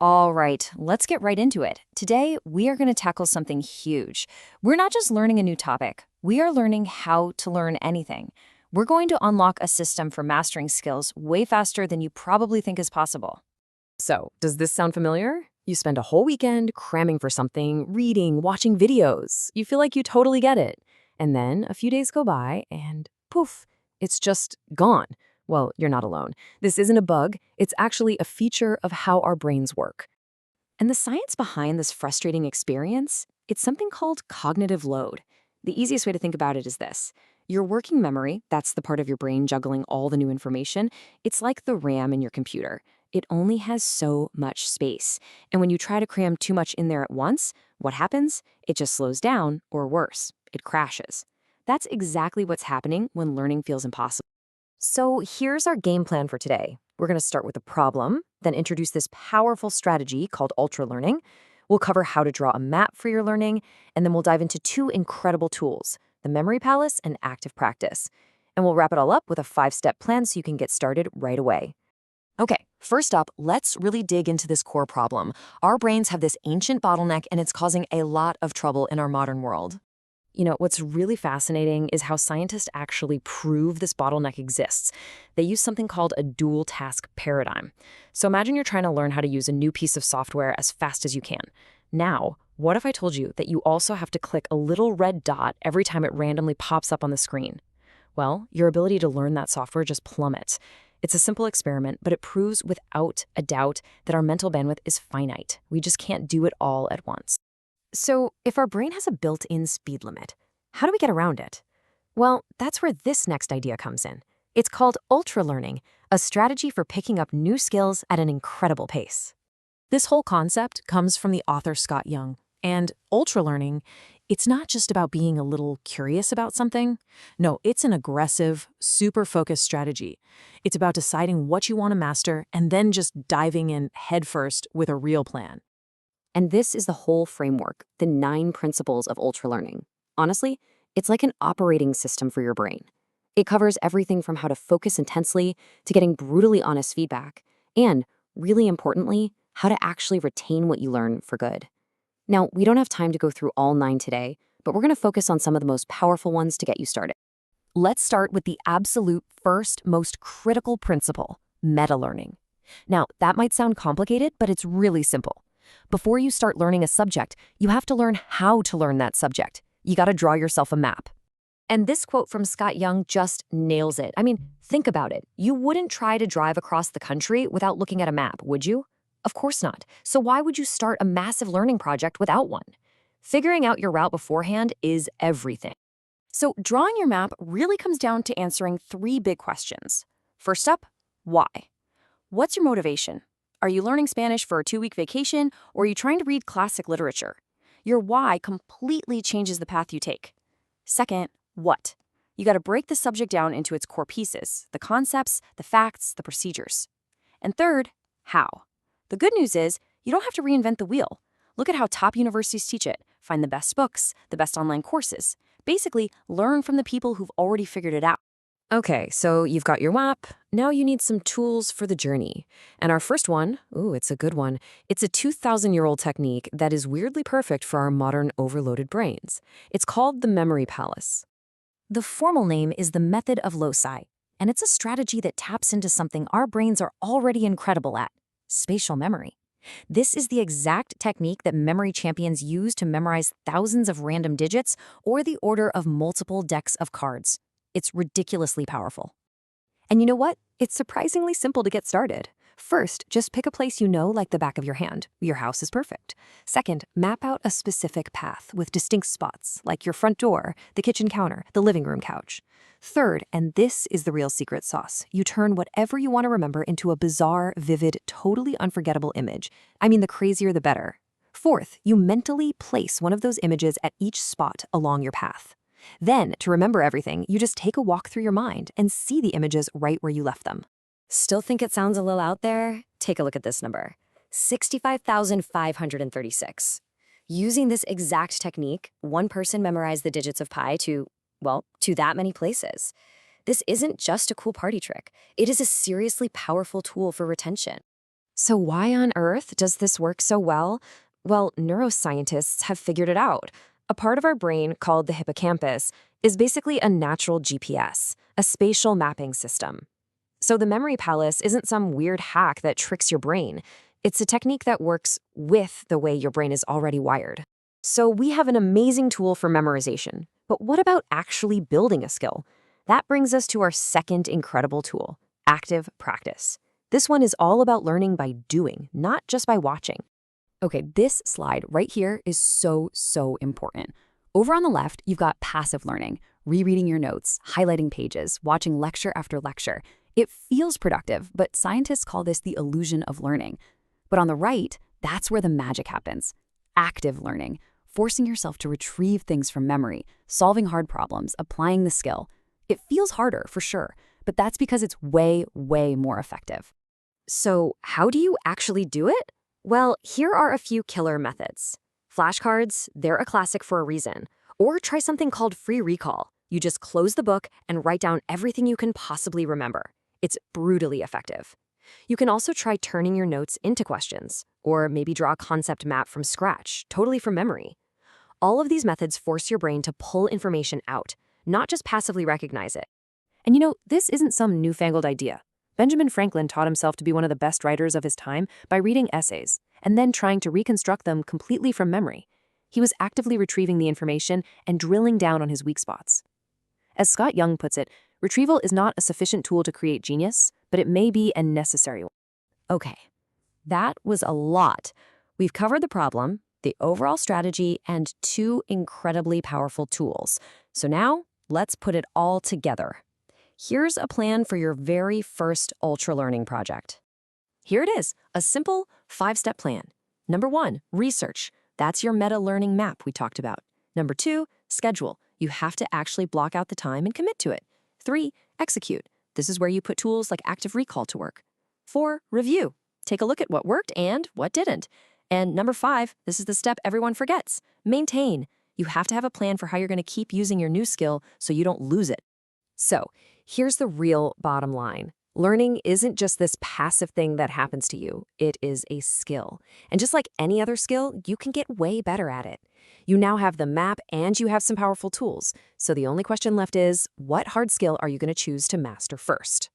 All right, let's get right into it. Today, we are going to tackle something huge. We're not just learning a new topic, we are learning how to learn anything. We're going to unlock a system for mastering skills way faster than you probably think is possible. So, does this sound familiar? You spend a whole weekend cramming for something, reading, watching videos. You feel like you totally get it. And then a few days go by and poof, it's just gone. Well, you're not alone. This isn't a bug, it's actually a feature of how our brains work. And the science behind this frustrating experience, it's something called cognitive load. The easiest way to think about it is this. Your working memory, that's the part of your brain juggling all the new information, it's like the RAM in your computer. It only has so much space. And when you try to cram too much in there at once, what happens? It just slows down, or worse, it crashes. That's exactly what's happening when learning feels impossible. So, here's our game plan for today. We're going to start with a problem, then introduce this powerful strategy called ultra learning. We'll cover how to draw a map for your learning, and then we'll dive into two incredible tools, the Memory Palace and Active Practice. And we'll wrap it all up with a 5-step plan so you can get started right away. Okay, first up, let's really dig into this core problem. Our brains have this ancient bottleneck, and it's causing a lot of trouble in our modern world. What's really fascinating is how scientists actually prove this bottleneck exists. They use something called a dual task paradigm. So imagine you're trying to learn how to use a new piece of software as fast as you can. Now, what if I told you that you also have to click a little red dot every time it randomly pops up on the screen? Well, your ability to learn that software just plummets. It's a simple experiment, but it proves without a doubt that our mental bandwidth is finite. We just can't do it all at once. So, if our brain has a built-in speed limit, how do we get around it? Well, that's where this next idea comes in. It's called ultra learning, a strategy for picking up new skills at an incredible pace. This whole concept comes from the author Scott Young. And ultra learning, it's not just about being a little curious about something. No, it's an aggressive, super focused strategy. It's about deciding what you want to master and then just diving in headfirst with a real plan. And this is the whole framework, the 9 principles of ultra learning. Honestly, it's like an operating system for your brain. It covers everything from how to focus intensely to getting brutally honest feedback, and, really importantly, how to actually retain what you learn for good. Now, we don't have time to go through all 9 today, but we're going to focus on some of the most powerful ones to get you started. Let's start with the absolute first, most critical principle, meta-learning. Now, that might sound complicated, but it's really simple. Before you start learning a subject, you have to learn how to learn that subject. You got to draw yourself a map. And this quote from Scott Young just nails it. I mean, think about it. You wouldn't try to drive across the country without looking at a map, would you? Of course not. So why would you start a massive learning project without one? Figuring out your route beforehand is everything. So drawing your map really comes down to answering 3 big questions. First up, why? What's your motivation? Are you learning Spanish for a 2-week vacation, or are you trying to read classic literature? Your why completely changes the path you take. Second, what? You got to break the subject down into its core pieces, the concepts, the facts, the procedures. And third, how? The good news is you don't have to reinvent the wheel. Look at how top universities teach it. Find the best books, the best online courses. Basically, learn from the people who've already figured it out. Okay, so you've got your map. Now you need some tools for the journey. And our first one, it's a good one. It's a 2,000-year-old technique that is weirdly perfect for our modern overloaded brains. It's called the Memory Palace. The formal name is the method of loci, and it's a strategy that taps into something our brains are already incredible at, spatial memory. This is the exact technique that memory champions use to memorize thousands of random digits or the order of multiple decks of cards. It's ridiculously powerful. And you know what? It's surprisingly simple to get started. First, just pick a place you know like the back of your hand. Your house is perfect. Second, map out a specific path with distinct spots, like your front door, the kitchen counter, the living room couch. Third, and this is the real secret sauce, you turn whatever you want to remember into a bizarre, vivid, totally unforgettable image. I mean, the crazier the better. Fourth, you mentally place one of those images at each spot along your path. Then, to remember everything, you just take a walk through your mind and see the images right where you left them. Still think it sounds a little out there? Take a look at this number, 65,536. Using this exact technique, one person memorized the digits of pi to that many places. This isn't just a cool party trick. It is a seriously powerful tool for retention. So why on earth does this work so well? Well, neuroscientists have figured it out. A part of our brain called the hippocampus is basically a natural GPS, a spatial mapping system. So the memory palace isn't some weird hack that tricks your brain. It's a technique that works with the way your brain is already wired. So we have an amazing tool for memorization. But what about actually building a skill? That brings us to our second incredible tool, active practice. This one is all about learning by doing, not just by watching. Okay, this slide right here is so important. Over on the left, you've got passive learning, rereading your notes, highlighting pages, watching lecture after lecture. It feels productive, but scientists call this the illusion of learning. But on the right, that's where the magic happens. Active learning, forcing yourself to retrieve things from memory, solving hard problems, applying the skill. It feels harder, for sure, but that's because it's way more effective. So how do you actually do it? Well, here are a few killer methods. Flashcards, they're a classic for a reason. Or try something called free recall. You just close the book and write down everything you can possibly remember. It's brutally effective. You can also try turning your notes into questions, or maybe draw a concept map from scratch, totally from memory. All of these methods force your brain to pull information out, not just passively recognize it. And you know, this isn't some newfangled idea. Benjamin Franklin taught himself to be one of the best writers of his time by reading essays and then trying to reconstruct them completely from memory. He was actively retrieving the information and drilling down on his weak spots. As Scott Young puts it, retrieval is not a sufficient tool to create genius, but it may be a necessary one. Okay, that was a lot. We've covered the problem, the overall strategy, and two incredibly powerful tools. So now, let's put it all together. Here's a plan for your very first ultra learning project. Here it is, a simple 5-step plan. Number 1, research. That's your meta learning map we talked about. Number 2, schedule. You have to actually block out the time and commit to it. 3, execute. This is where you put tools like active recall to work. 4, review. Take a look at what worked and what didn't. And number 5, this is the step everyone forgets. Maintain. You have to have a plan for how you're going to keep using your new skill so you don't lose it. So, here's the real bottom line. Learning isn't just this passive thing that happens to you. It is a skill. And just like any other skill, you can get way better at it. You now have the map and you have some powerful tools. So the only question left is, what hard skill are you going to choose to master first?